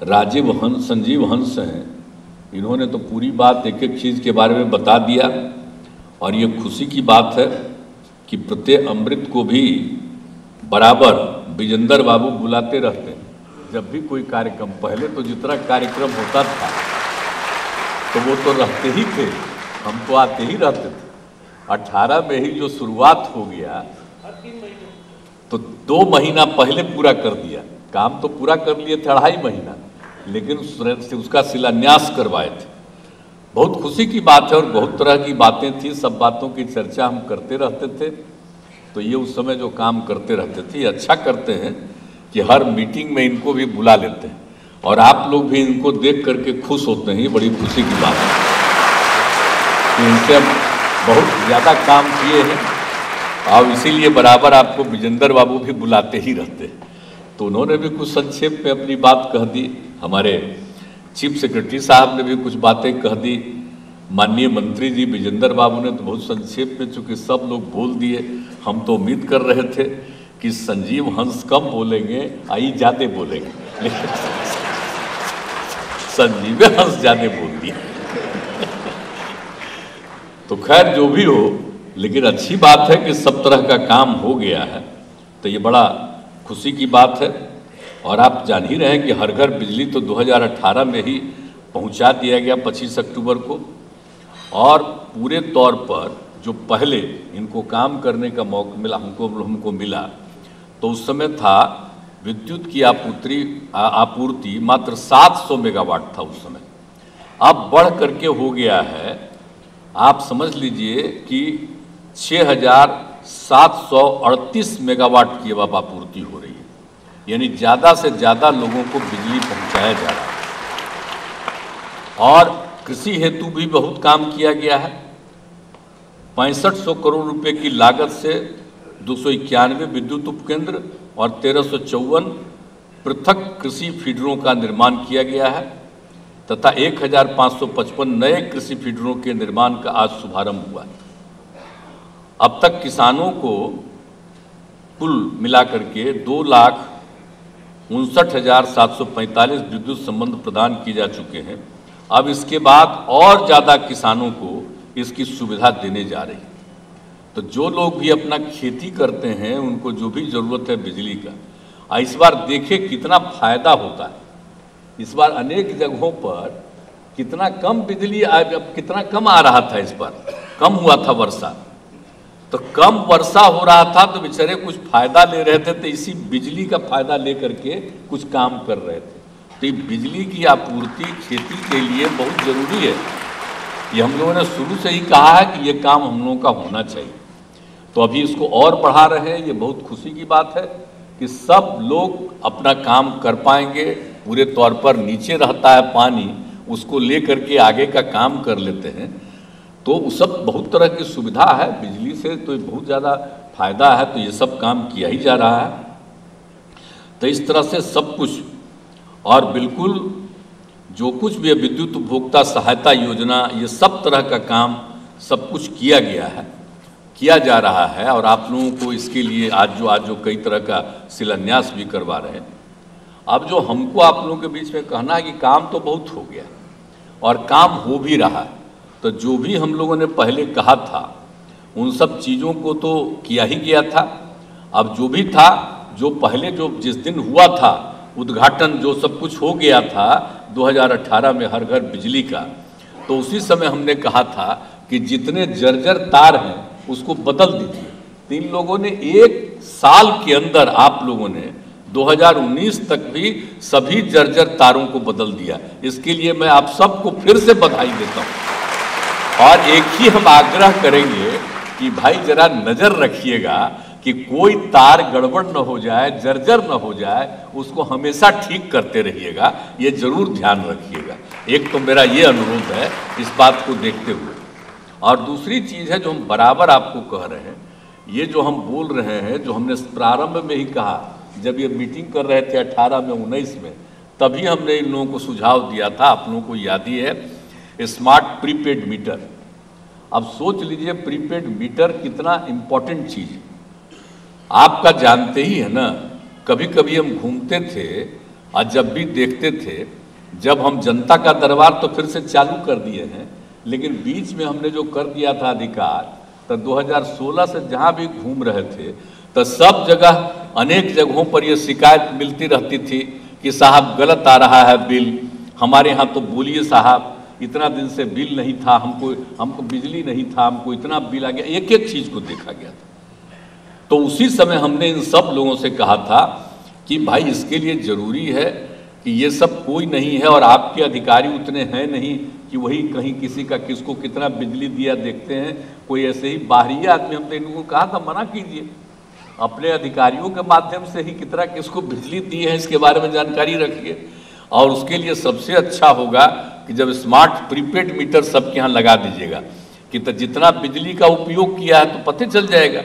राजीव हंस, संजीव हंस हैं, इन्होंने तो पूरी बात एक एक चीज़ के बारे में बता दिया। और ये खुशी की बात है कि प्रत्येक अमृत को भी बराबर विजेंद्र बाबू बुलाते रहते हैं जब भी कोई कार्यक्रम। पहले तो जितना कार्यक्रम होता था तो वो तो रहते ही थे, हम तो आते ही रहते थे। 18 में ही जो शुरुआत हो गया तो 2 महीना पहले पूरा कर दिया। काम तो पूरा कर लिए थे 2.5 महीना, लेकिन उसका शिलान्यास करवाए थे। बहुत खुशी की बात है और बहुत तरह की बातें थी, सब बातों की चर्चा हम करते रहते थे। तो ये उस समय जो काम करते रहते थे, ये अच्छा करते हैं कि हर मीटिंग में इनको भी बुला लेते हैं और आप लोग भी इनको देख करके खुश होते हैं। ये बड़ी खुशी की बात है कि इनसे हम बहुत ज़्यादा काम किए हैं और इसीलिए बराबर आपको विजेंद्र बाबू भी बुलाते ही रहते हैं। तो उन्होंने भी कुछ संक्षेप में अपनी बात कह दी, हमारे चीफ सेक्रेटरी साहब ने भी कुछ बातें कह दी, माननीय मंत्री जी विजेंद्र बाबू ने तो बहुत संक्षेप में, चूँकि सब लोग बोल दिए। हम तो उम्मीद कर रहे थे कि संजीव हंस कम बोलेंगे, आई ज़्यादा बोलेंगे, लेकिन संजीव हंस ज़्यादा बोल दिए। तो खैर जो भी हो, लेकिन अच्छी बात है कि सब तरह का काम हो गया है, तो ये बड़ा खुशी की बात है। और आप जान ही रहे हैं कि हर घर बिजली तो 2018 में ही पहुंचा दिया गया 25 अक्टूबर को। और पूरे तौर पर जो पहले इनको काम करने का मौका मिला, हमको मिला, तो उस समय था विद्युत की आपूर्ति मात्र 700 मेगावाट था उस समय। अब बढ़ करके हो गया है, आप समझ लीजिए कि 6738 मेगावाट की अब आपूर्ति हो रही है। यानी ज़्यादा से ज़्यादा लोगों को बिजली पहुंचाया जा रहा है। और कृषि हेतु भी बहुत काम किया गया है। 6500 करोड़ रुपए की लागत से 291 विद्युत उपकेंद्र और 1354 पृथक कृषि फीडरों का निर्माण किया गया है तथा 1555 नए कृषि फीडरों के निर्माण का आज शुभारंभ हुआ है। अब तक किसानों को कुल मिलाकर के 2,59,745 विद्युत संबंध प्रदान किए जा चुके हैं। अब इसके बाद और ज़्यादा किसानों को इसकी सुविधा देने जा रही है। तो जो लोग भी अपना खेती करते हैं उनको जो भी ज़रूरत है बिजली का, इस बार देखें कितना फ़ायदा होता है। इस बार अनेक जगहों पर कितना कम बिजली कितना कम आ रहा था, इस बार कम हुआ था वर्षा। तो कम वर्षा हो रहा था तो बेचारे कुछ फ़ायदा ले रहे थे, तो इसी बिजली का फ़ायदा ले करके कुछ काम कर रहे थे। तो ये बिजली की आपूर्ति खेती के लिए बहुत ज़रूरी है। ये हम लोगों ने शुरू से ही कहा है कि ये काम हम लोगों का होना चाहिए। तो अभी इसको और बढ़ा रहे हैं। ये बहुत खुशी की बात है कि सब लोग अपना काम कर पाएंगे। पूरे तौर पर नीचे रहता है पानी, उसको ले करके आगे का काम कर लेते हैं। तो सब बहुत तरह की सुविधा है बिजली से, तो बहुत ज़्यादा फायदा है। तो ये सब काम किया ही जा रहा है। तो इस तरह से सब कुछ, और बिल्कुल जो कुछ भी विद्युत उपभोक्ता सहायता योजना, ये सब तरह का काम सब कुछ किया गया है, किया जा रहा है। और आप लोगों को इसके लिए आज जो कई तरह का शिलान्यास भी करवा रहे हैं। अब जो हमको आप लोगों के बीच में कहना है कि काम तो बहुत हो गया और काम हो भी रहा है। तो जो भी हम लोगों ने पहले कहा था उन सब चीज़ों को तो किया ही गया था। अब जो भी था, जो पहले जो जिस दिन हुआ था उद्घाटन, जो सब कुछ हो गया था 2018 में हर घर बिजली का, तो उसी समय हमने कहा था कि जितने जर्जर तार हैं उसको बदल दीजिए। तो इन लोगों ने 1 साल के अंदर, आप लोगों ने 2019 तक भी सभी जर्जर तारों को बदल दिया। इसके लिए मैं आप सबको फिर से बधाई देता हूँ। और एक ही हम आग्रह करेंगे कि भाई जरा नज़र रखिएगा कि कोई तार गड़बड़ न हो जाए, जर्जर न हो जाए, उसको हमेशा ठीक करते रहिएगा। ये जरूर ध्यान रखिएगा। एक तो मेरा ये अनुरोध है इस बात को देखते हुए। और दूसरी चीज़ है जो हम बराबर आपको कह रहे हैं, ये जो हम बोल रहे हैं, जो हमने प्रारंभ में ही कहा जब ये मीटिंग कर रहे थे 18 में 19 में, तभी हमने इन लोगों को सुझाव दिया था। आप लोगों को याद ही है, स्मार्ट प्रीपेड मीटर। अब सोच लीजिए प्रीपेड मीटर कितना इम्पोर्टेंट चीज़ है। आपका जानते ही है ना, कभी कभी हम घूमते थे और जब भी देखते थे, जब हम जनता का दरबार तो फिर से चालू कर दिए हैं, लेकिन बीच में हमने जो कर दिया था अधिकार, तो 2016 से जहाँ भी घूम रहे थे तो सब जगह अनेक जगहों पर ये शिकायत मिलती रहती थी कि साहब गलत आ रहा है बिल, हमारे यहाँ तो बोलिए साहब इतना दिन से बिल नहीं था, हमको बिजली नहीं था, हमको इतना बिल आ गया। एक एक चीज़ को देखा गया था। तो उसी समय हमने इन सब लोगों से कहा था कि भाई इसके लिए ज़रूरी है कि ये सब कोई नहीं है और आपके अधिकारी उतने हैं नहीं कि वही कहीं किसी का किसको कितना बिजली दिया देखते हैं। कोई ऐसे ही बाहरी आदमी, हमने इनको कहा था मना कीजिए, अपने अधिकारियों के माध्यम से ही कितना किसको बिजली दी है इसके बारे में जानकारी रखिए। और उसके लिए सबसे अच्छा होगा कि जब स्मार्ट प्रीपेड मीटर सबके यहाँ लगा दीजिएगा कि तो जितना बिजली का उपयोग किया है तो पता चल जाएगा,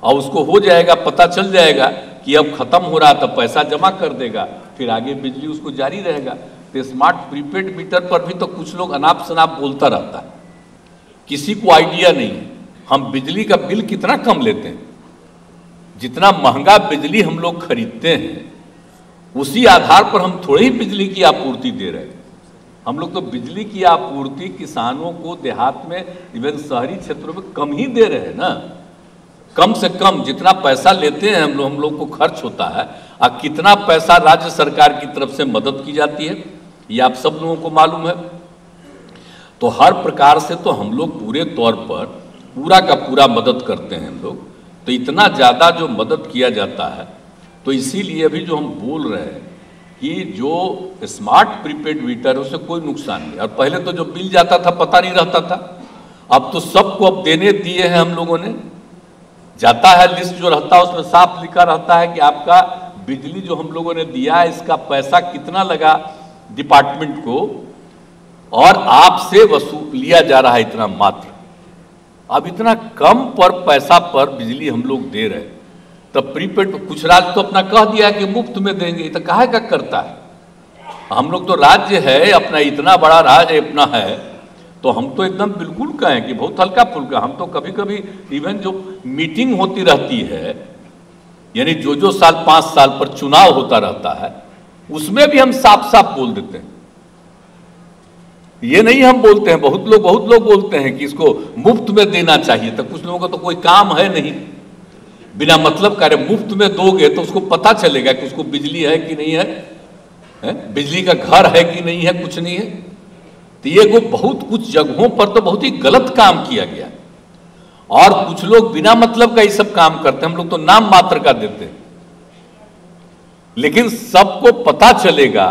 और उसको हो जाएगा, पता चल जाएगा कि अब खत्म हो रहा तो पैसा जमा कर देगा, फिर आगे बिजली उसको जारी रहेगा। तो स्मार्ट प्रीपेड मीटर पर भी तो कुछ लोग अनाप शनाप बोलता रहता है, किसी को आइडिया नहीं है हम बिजली का बिल कितना कम लेते हैं। जितना महंगा बिजली हम लोग खरीदते हैं उसी आधार पर हम थोड़ी ही बिजली की आपूर्ति दे रहे हैं। हम लोग तो बिजली की आपूर्ति किसानों को देहात में, इवन शहरी क्षेत्रों में कम ही दे रहे हैं ना। कम से कम जितना पैसा लेते हैं हम लोग को खर्च होता है, और कितना पैसा राज्य सरकार की तरफ से मदद की जाती है ये आप सब लोगों को मालूम है। तो हर प्रकार से तो हम लोग पूरे तौर पर पूरा का पूरा मदद करते हैं हम लोग। तो इतना ज़्यादा जो मदद किया जाता है, तो इसीलिए अभी जो हम बोल रहे हैं कि जो स्मार्ट प्रीपेड मीटर उससे कोई नुकसान नहीं। और पहले तो जो बिल जाता था पता नहीं रहता था, अब तो सबको अब देने दिए हैं हम लोगों ने। जाता है लिस्ट जो रहता है उसमें साफ लिखा रहता है कि आपका बिजली जो हम लोगों ने दिया है इसका पैसा कितना लगा डिपार्टमेंट को, और आपसे वसूल लिया जा रहा है इतना मात्र। अब इतना कम पर पैसा पर बिजली हम लोग दे रहे हैं, तब प्रीपेड कुछ राज्य तो अपना कह दिया कि मुफ्त में देंगे, तो काहे का करता है। हम लोग तो राज्य है अपना, इतना बड़ा राज्य अपना है, तो हम तो एकदम बिल्कुल कहें कि बहुत हल्का फुल्का। हम तो कभी कभी इवन जो मीटिंग होती रहती है, यानी जो साल 5 साल पर चुनाव होता रहता है, उसमें भी हम साफ साफ बोल देते हैं। ये नहीं हम बोलते हैं, बहुत लोग बोलते हैं कि इसको मुफ्त में देना चाहिए। तो कुछ लोगों का तो कोई काम है नहीं, बिना मतलब का मुफ्त में दोगे तो उसको पता चलेगा कि उसको बिजली है कि नहीं है, बिजली का घर है कि नहीं है, कुछ नहीं है। तो ये को बहुत कुछ जगहों पर तो बहुत ही गलत काम किया गया, और कुछ लोग बिना मतलब का ये सब काम करते हैं। हम लोग तो नाम मात्र का देते हैं, लेकिन सबको पता चलेगा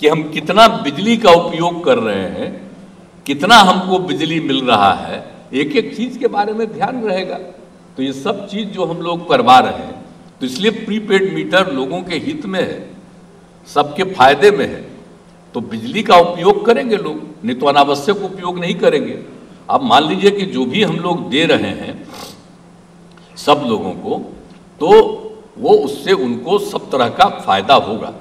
कि हम कितना बिजली का उपयोग कर रहे हैं, कितना हमको बिजली मिल रहा है, एक एक चीज के बारे में ध्यान रहेगा। तो ये सब चीज जो हम लोग करवा रहे हैं, तो इसलिए प्रीपेड मीटर लोगों के हित में है, सबके फायदे में है। तो बिजली का उपयोग करेंगे लोग, नहीं तो अनावश्यक उपयोग नहीं करेंगे। अब मान लीजिए कि जो भी हम लोग दे रहे हैं सब लोगों को, तो वो उससे उनको सब तरह का फायदा होगा।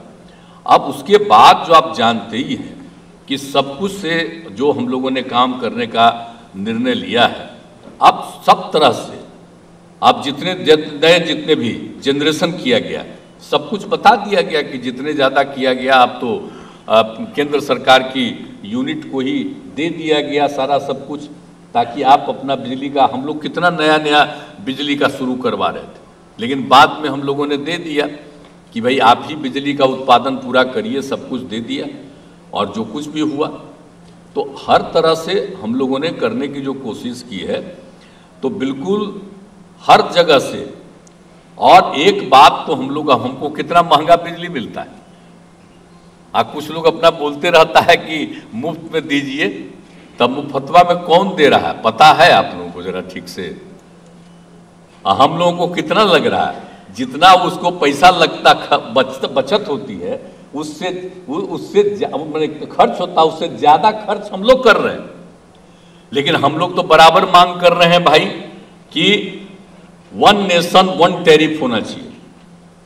अब उसके बाद जो आप जानते ही हैं कि सब कुछ से जो हम लोगों ने काम करने का निर्णय लिया है, अब सब तरह से अब जितने भी जनरेशन किया गया, सब कुछ बता दिया गया कि जितने ज़्यादा किया गया, अब तो केंद्र सरकार की यूनिट को ही दे दिया गया सारा सब कुछ, ताकि आप अपना बिजली का, हम लोग कितना नया बिजली का शुरू करवा रहे थे, लेकिन बाद में हम लोगों ने दे दिया कि भाई आप ही बिजली का उत्पादन पूरा करिए, सब कुछ दे दिया। और जो कुछ भी हुआ तो हर तरह से हम लोगों ने करने की जो कोशिश की है, तो बिल्कुल हर जगह से। और एक बात तो हम लोग, हमको कितना महंगा बिजली मिलता है, कुछ लोग अपना बोलते रहता है कि मुफ्त में दीजिए, तब मुफ्तवा में कौन दे रहा है पता है आप लोगों को जरा ठीक से? हम लोगों को कितना लग रहा है, जितना उसको पैसा लगता बचत होती है उससे खर्च होता है, उससे ज्यादा खर्च हम लोग कर रहे हैं। लेकिन हम लोग तो बराबर मांग कर रहे हैं भाई कि 1 नेशन 1 टैरिफ होना चाहिए।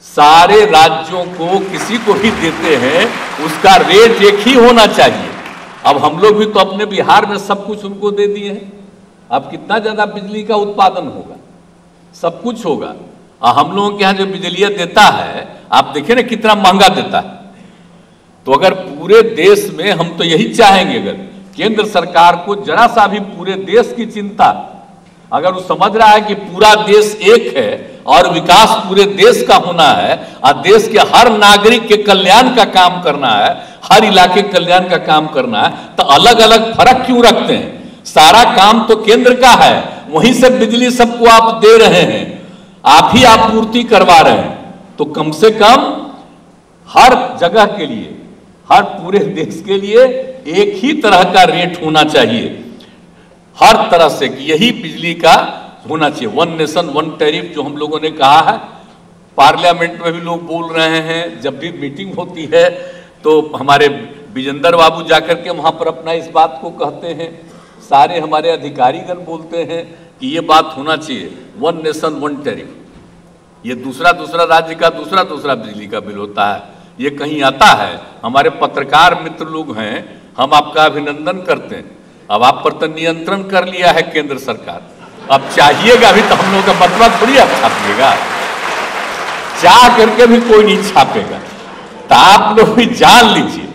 सारे राज्यों को किसी को भी देते हैं उसका रेट एक ही होना चाहिए। अब हम लोग भी तो अपने बिहार में सब कुछ उनको दे दिए हैं, अब कितना ज्यादा बिजली का उत्पादन होगा, सब कुछ होगा। और हम लोगों के यहाँ जो बिजलियां देता है, आप देखिए ना कितना महंगा देता है। तो अगर पूरे देश में, हम तो यही चाहेंगे, अगर केंद्र सरकार को जरा सा भी पूरे देश की चिंता, अगर वो समझ रहा है कि पूरा देश एक है और विकास पूरे देश का होना है और देश के हर नागरिक के कल्याण का काम करना है, हर इलाके कल्याण का काम करना है, तो अलग अलग फर्क क्यों रखते हैं? सारा काम तो केंद्र का है, वहीं से बिजली सबको आप दे रहे हैं, आप ही आपूर्ति करवा रहे हैं, तो कम से कम हर जगह के लिए, हर पूरे देश के लिए एक ही तरह का रेट होना चाहिए, हर तरह से, कि यही बिजली का होना चाहिए। वन नेशन वन टैरिफ जो हम लोगों ने कहा है, पार्लियामेंट में भी लोग बोल रहे हैं, जब भी मीटिंग होती है तो हमारे विजेंद्र बाबू जाकर के वहां पर अपना इस बात को कहते हैं, सारे हमारे अधिकारीगण बोलते हैं कि ये बात होना चाहिए, वन नेशन वन टैरिफ। ये दूसरा राज्य का दूसरा बिजली का बिल होता है, ये कहीं आता है? हमारे पत्रकार मित्र लोग हैं, हम आपका अभिनंदन करते हैं। अब आप पर तो नियंत्रण कर लिया है केंद्र सरकार, अब चाहिएगा भी तो हम लोगों का बतवा थोड़ी आप छापिएगा, चाह करके भी कोई नहीं छापेगा। तो आप लोग भी जान लीजिए,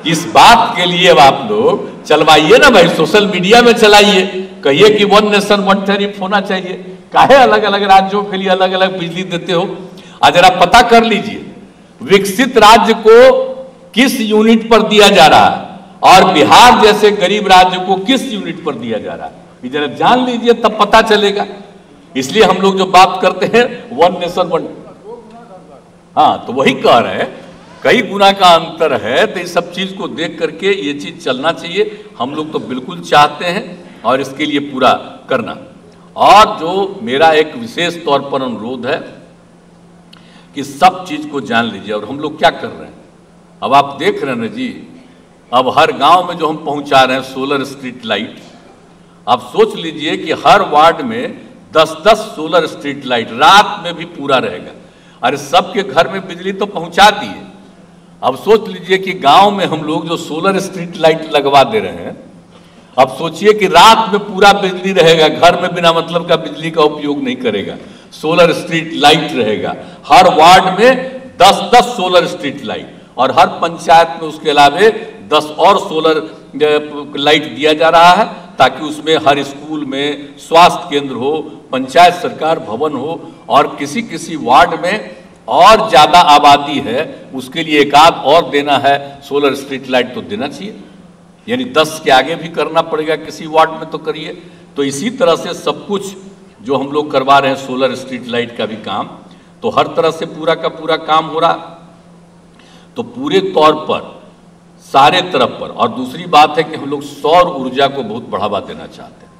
इस बात के लिए अब आप लोग चलवाइए ना भाई, सोशल मीडिया में चलाइए, कहिए कि वन नेशन वन टैरिफ होना चाहिए। काहे अलग अलग राज्यों के लिए अलग अलग बिजली देते हो? आज जरा पता कर लीजिए विकसित राज्य को किस यूनिट पर दिया जा रहा है और बिहार जैसे गरीब राज्य को किस यूनिट पर दिया जा रहा है, ये जरा जान लीजिए, तब पता चलेगा। इसलिए हम लोग जो बात करते हैं वन नेशन वन, हाँ तो वही कह रहे हैं, कई गुना का अंतर है। तो इस सब चीज को देख करके ये चीज चलना चाहिए, हम लोग तो बिल्कुल चाहते हैं और इसके लिए पूरा करना। और जो मेरा एक विशेष तौर पर अनुरोध है कि सब चीज को जान लीजिए। और हम लोग क्या कर रहे हैं, अब आप देख रहे हैं ना जी, अब हर गांव में जो हम पहुंचा रहे हैं सोलर स्ट्रीट लाइट, आप सोच लीजिए कि हर वार्ड में 10-10 सोलर स्ट्रीट लाइट रात में भी पूरा रहेगा। अरे सबके घर में बिजली तो पहुंचा दिए, अब सोच लीजिए कि गांव में हम लोग जो सोलर स्ट्रीट लाइट लगवा दे रहे हैं, अब सोचिए कि रात में पूरा बिजली रहेगा, घर में बिना मतलब का बिजली का उपयोग नहीं करेगा, सोलर स्ट्रीट लाइट रहेगा। हर वार्ड में 10-10 सोलर स्ट्रीट लाइट, और हर पंचायत में उसके अलावे 10 और सोलर लाइट दिया जा रहा है, ताकि उसमें हर स्कूल में, स्वास्थ्य केंद्र हो, पंचायत सरकार भवन हो, और किसी किसी वार्ड में और ज्यादा आबादी है उसके लिए एक आध और देना है सोलर स्ट्रीट लाइट, तो देना चाहिए। यानी 10 के आगे भी करना पड़ेगा किसी वार्ड में, तो करिए। तो इसी तरह से सब कुछ जो हम लोग करवा रहे हैं, सोलर स्ट्रीट लाइट का भी काम, तो हर तरह से पूरा का पूरा काम हो रहा, तो पूरे तौर पर सारे तरफ पर। और दूसरी बात है कि हम लोग सौर ऊर्जा को बहुत बढ़ावा देना चाहते हैं।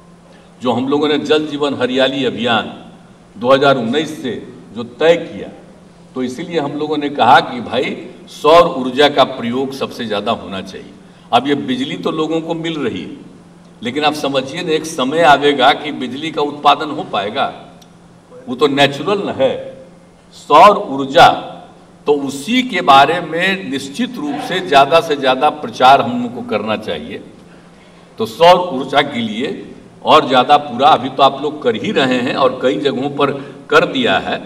जो हम लोगों ने जल जीवन हरियाली अभियान 2019 से जो तय किया, तो इसीलिए हम लोगों ने कहा कि भाई सौर ऊर्जा का प्रयोग सबसे ज़्यादा होना चाहिए। अब ये बिजली तो लोगों को मिल रही है, लेकिन आप समझिए ना, एक समय आवेगा कि बिजली का उत्पादन हो पाएगा, वो तो नेचुरल है। सौर ऊर्जा तो उसी के बारे में निश्चित रूप से ज़्यादा प्रचार हम लोग को करना चाहिए। तो सौर ऊर्जा के लिए और ज़्यादा पूरा अभी तो आप लोग कर ही रहे हैं और कई जगहों पर कर दिया है।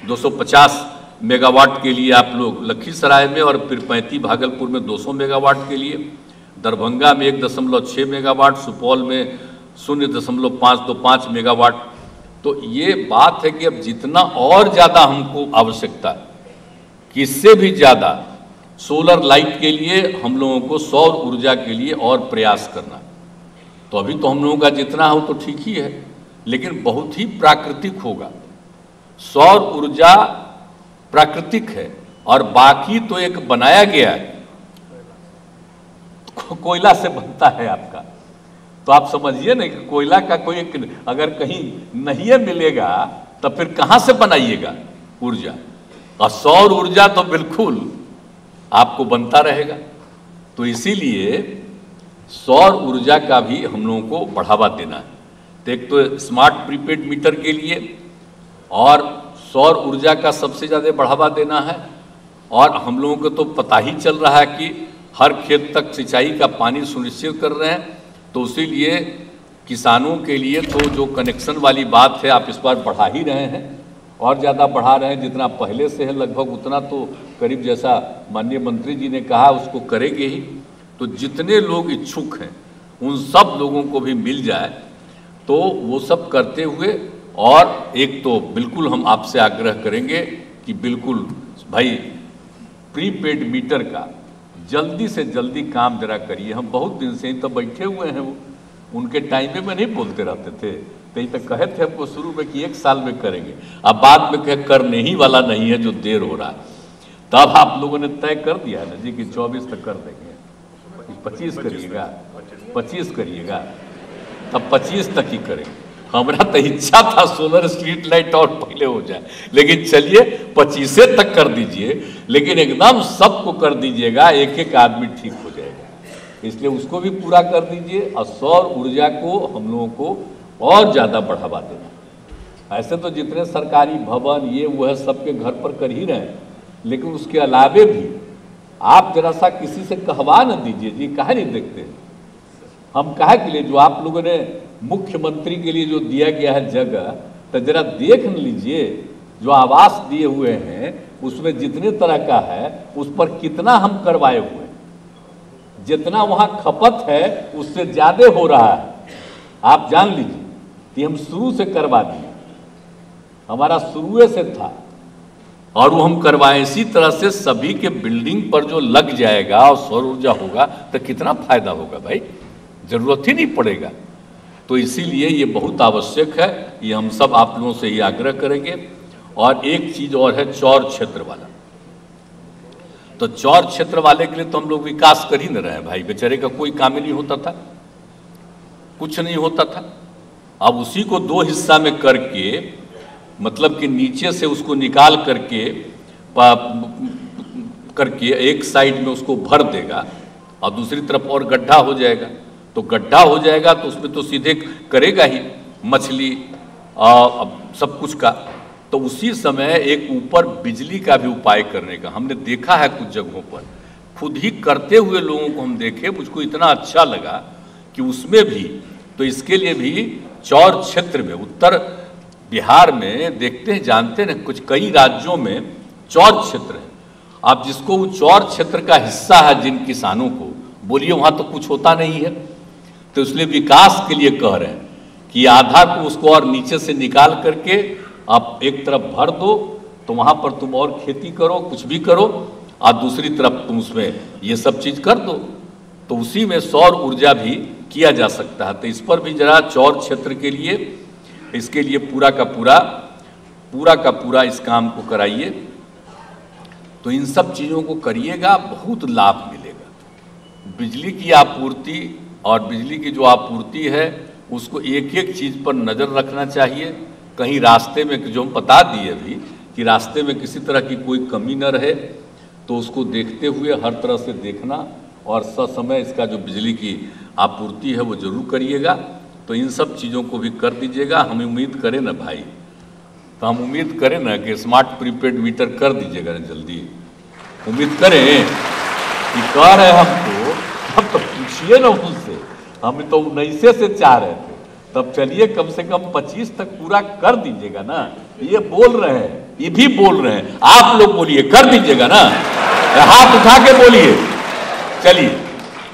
250 मेगावाट के लिए आप लोग लखीसराय में, और फिर 35 भागलपुर में 200 मेगावाट के लिए, दरभंगा में 1.6 मेगावाट, सुपौल में 0.525 मेगावाट। तो ये बात है कि अब जितना और ज़्यादा हमको आवश्यकता है कि इससे भी ज़्यादा सोलर लाइट के लिए हम लोगों को सौर ऊर्जा के लिए और प्रयास करना। तो अभी तो हम लोगों का जितना हो तो ठीक ही है, लेकिन बहुत ही प्राकृतिक होगा। सौर ऊर्जा प्राकृतिक है और बाकी तो एक बनाया गया है, कोयला से बनता है आपका। तो आप समझिए ना कि कोयला का कोई एक अगर कहीं नहीं मिलेगा तो फिर कहाँ से बनाइएगा ऊर्जा? और सौर ऊर्जा तो बिल्कुल आपको बनता रहेगा। तो इसीलिए सौर ऊर्जा का भी हम लोगों को बढ़ावा देना है। तो एक तो स्मार्ट प्रीपेड मीटर के लिए और सौर ऊर्जा का सबसे ज़्यादा बढ़ावा देना है। और हम लोगों को तो पता ही चल रहा है कि हर खेत तक सिंचाई का पानी सुनिश्चित कर रहे हैं, तो इसीलिए किसानों के लिए तो जो कनेक्शन वाली बात है आप इस बार बढ़ा ही रहे हैं। और ज़्यादा बढ़ा रहे हैं, जितना पहले से है लगभग उतना तो करीब जैसा माननीय मंत्री जी ने कहा उसको करेंगे ही। तो जितने लोग इच्छुक हैं उन सब लोगों को भी मिल जाए तो वो सब करते हुए, और एक तो बिल्कुल हम आपसे आग्रह करेंगे कि बिल्कुल भाई प्रीपेड मीटर का जल्दी से जल्दी काम जरा करिए। हम बहुत दिन से ही तो बैठे हुए हैं, वो उनके टाइम में नहीं बोलते रहते थे, तो ये तो कहे थे हमको शुरू में कि 1 साल में करेंगे, अब बाद में कहे करने ही वाला नहीं है जो देर हो रहा है। तब आप लोगों ने तय कर दिया है ना जी कि 24 तक कर देंगे, 25 करिएगा, 25 करिएगा, तब 25 तक ही करेंगे। हमारा तो इच्छा था सोलर स्ट्रीट लाइट और पहले हो जाए, लेकिन चलिए 25 तक कर दीजिए, लेकिन एकदम सबको कर दीजिएगा, एक एक आदमी ठीक हो जाएगा, इसलिए उसको भी पूरा कर दीजिए। और सौर ऊर्जा को हम लोगों को और ज़्यादा बढ़ावा देना। ऐसे तो जितने सरकारी भवन ये वो है सबके घर पर कर ही रहे हैं, लेकिन उसके अलावे भी आप जरा सा किसी से कहवा न दीजिए जी, काहे नहीं देखते हैं? हम काहे के लिए, जो आप लोगों ने मुख्यमंत्री के लिए जो दिया गया है जगह, तो जरा देख न लीजिए, जो आवास दिए हुए हैं उसमें जितने तरह का है उस पर कितना हम करवाए हुए हैं, जितना वहाँ खपत है उससे ज़्यादा हो रहा है। आप जान लीजिए कि हम शुरू से करवा दिए, हमारा शुरू से था और वो हम करवाएं। इसी तरह से सभी के बिल्डिंग पर जो लग जाएगा और सौर ऊर्जा होगा तो कितना फायदा होगा भाई, जरूरत ही नहीं पड़ेगा। तो इसीलिए ये बहुत आवश्यक है, ये हम सब आप लोगों से ही आग्रह करेंगे। और एक चीज और है चौर क्षेत्र वाला, तो चौर क्षेत्र वाले के लिए तो हम लोग विकास कर ही न रहे हैं भाई, बेचारे का कोई काम ही नहीं होता था, कुछ नहीं होता था। अब उसी को 2 हिस्सा में करके, मतलब कि नीचे से उसको निकाल करके एक साइड में उसको भर देगा और दूसरी तरफ और गड्ढा हो जाएगा। तो गड्ढा हो जाएगा तो उसमें तो सीधे करेगा ही मछली और सब कुछ का। तो उसी समय एक ऊपर बिजली का भी उपाय करने का हमने देखा है कुछ जगहों पर, खुद ही करते हुए लोगों को हम देखे, मुझको इतना अच्छा लगा कि उसमें भी, तो इसके लिए भी चौर क्षेत्र में, उत्तर बिहार में देखते हैं, जानते हैं कुछ कई राज्यों में चौर क्षेत्र है। आप जिसको वो चौर क्षेत्र का हिस्सा है जिन किसानों को, बोलिए वहाँ तो कुछ होता नहीं है, तो इसलिए विकास के लिए कह रहे हैं कि आधा को उसको और नीचे से निकाल करके आप एक तरफ भर दो, तो वहाँ पर तुम और खेती करो, कुछ भी करो, और दूसरी तरफ तुम उसमें ये सब चीज़ कर दो, तो उसी में सौर ऊर्जा भी किया जा सकता है। तो इस पर भी जरा चौर क्षेत्र के लिए, इसके लिए पूरा का पूरा इस काम को कराइए। तो इन सब चीज़ों को करिएगा, बहुत लाभ मिलेगा। बिजली की आपूर्ति और बिजली की जो आपूर्ति है उसको एक एक चीज़ पर नज़र रखना चाहिए। कहीं रास्ते में, जो हम बता दिए अभी कि रास्ते में किसी तरह की कोई कमी न रहे, तो उसको देखते हुए हर तरह से देखना, और ससमय इसका जो बिजली की आपूर्ति है वो जरूर करिएगा। तो इन सब चीज़ों को भी कर दीजिएगा। हम उम्मीद करें ना भाई, तो हम उम्मीद करें ना कि स्मार्ट प्रीपेड मीटर कर दीजिएगा ना जल्दी, उम्मीद करें कि कह रहे हमको, अब तो पूछिए ना उनसे, हम तो 19 से चाह रहे थे, तब चलिए कम से कम 25 तक पूरा कर दीजिएगा ना। ये बोल रहे हैं, ये भी बोल रहे हैं, आप लोग बोलिए कर दीजिएगा ना, हाथ उठा के बोलिए। चलिए,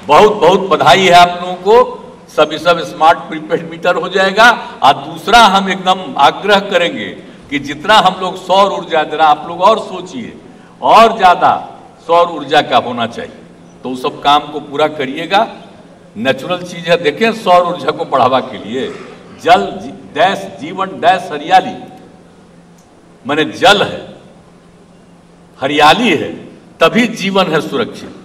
बहुत बहुत बधाई है आप लोगों को, सब स्मार्ट प्रीपेड मीटर हो जाएगा। और दूसरा हम एकदम आग्रह करेंगे कि जितना हम लोग सौर ऊर्जा, जरा आप लोग और सोचिए, और ज्यादा सौर ऊर्जा का होना चाहिए, तो उस सब काम को पूरा करिएगा। नेचुरल चीज है, देखें सौर ऊर्जा को बढ़ावा के लिए जल डैश जीवन डैश हरियाली, माने जल है, हरियाली है, तभी जीवन है सुरक्षित।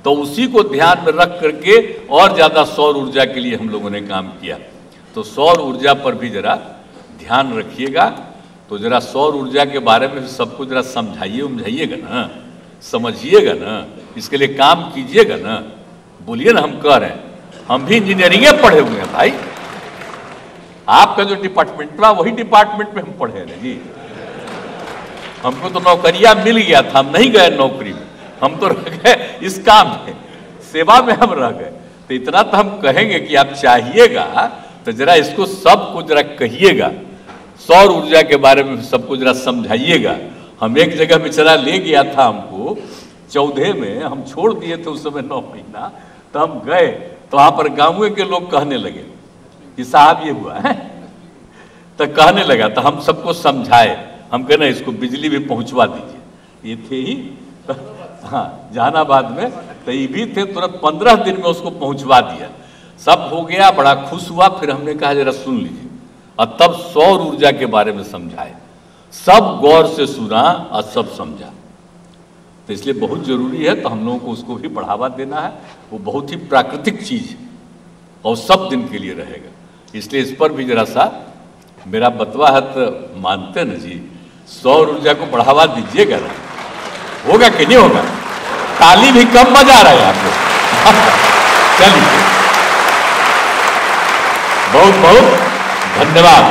तो उसी को ध्यान में रख करके और ज्यादा सौर ऊर्जा के लिए हम लोगों ने काम किया। तो सौर ऊर्जा पर भी जरा ध्यान रखिएगा। तो जरा सौर ऊर्जा के बारे में सबको जरा समझाइएगा ना, समझिएगा ना, इसके लिए काम कीजिएगा ना। बोलिए ना, हम कह रहे हैं, हम भी इंजीनियरिंग पढ़े हुए हैं भाई, आपका जो डिपार्टमेंट था वही डिपार्टमेंट में हम पढ़े रहे जी। हमको तो नौकरियां मिल गया था, हम नहीं गए नौकरी में, हम तो रह गए इस काम में, सेवा में हम रह गए। तो इतना तो हम कहेंगे कि आप चाहिएगा तो जरा इसको सबको जरा कहिएगा, सौर ऊर्जा के बारे में सबको जरा समझाइएगा। हम एक जगह बेचारा ले गया था हमको 14 में, हम छोड़ दिए थे उस समय 9 महीना, तो हम गए तो वहां पर गांव के लोग कहने लगे कि साहब ये हुआ है, तो कहने लगा, तो हम सबको समझाए, हम कहना इसको बिजली भी पहुंचवा दीजिए। ये थे ही हाँ जहानाबाद में, तो ये भी थे, तुरंत 15 दिन में उसको पहुंचवा दिया, सब हो गया, बड़ा खुश हुआ। फिर हमने कहा जरा सुन लीजिए, और तब सौर ऊर्जा के बारे में समझाए, सब गौर से सुना और सब समझा। तो इसलिए बहुत जरूरी है, तो हम लोगों को उसको भी बढ़ावा देना है। वो बहुत ही प्राकृतिक चीज है और सब दिन के लिए रहेगा, इसलिए इस पर भी जरा सा मेरा बतवा है, तो मानते न जी, सौर ऊर्जा को बढ़ावा दीजिएगा ना, होगा कि नहीं होगा? ताली भी कम बजा रहे हैं आप लोग। चलिए, बहुत बहुत धन्यवाद।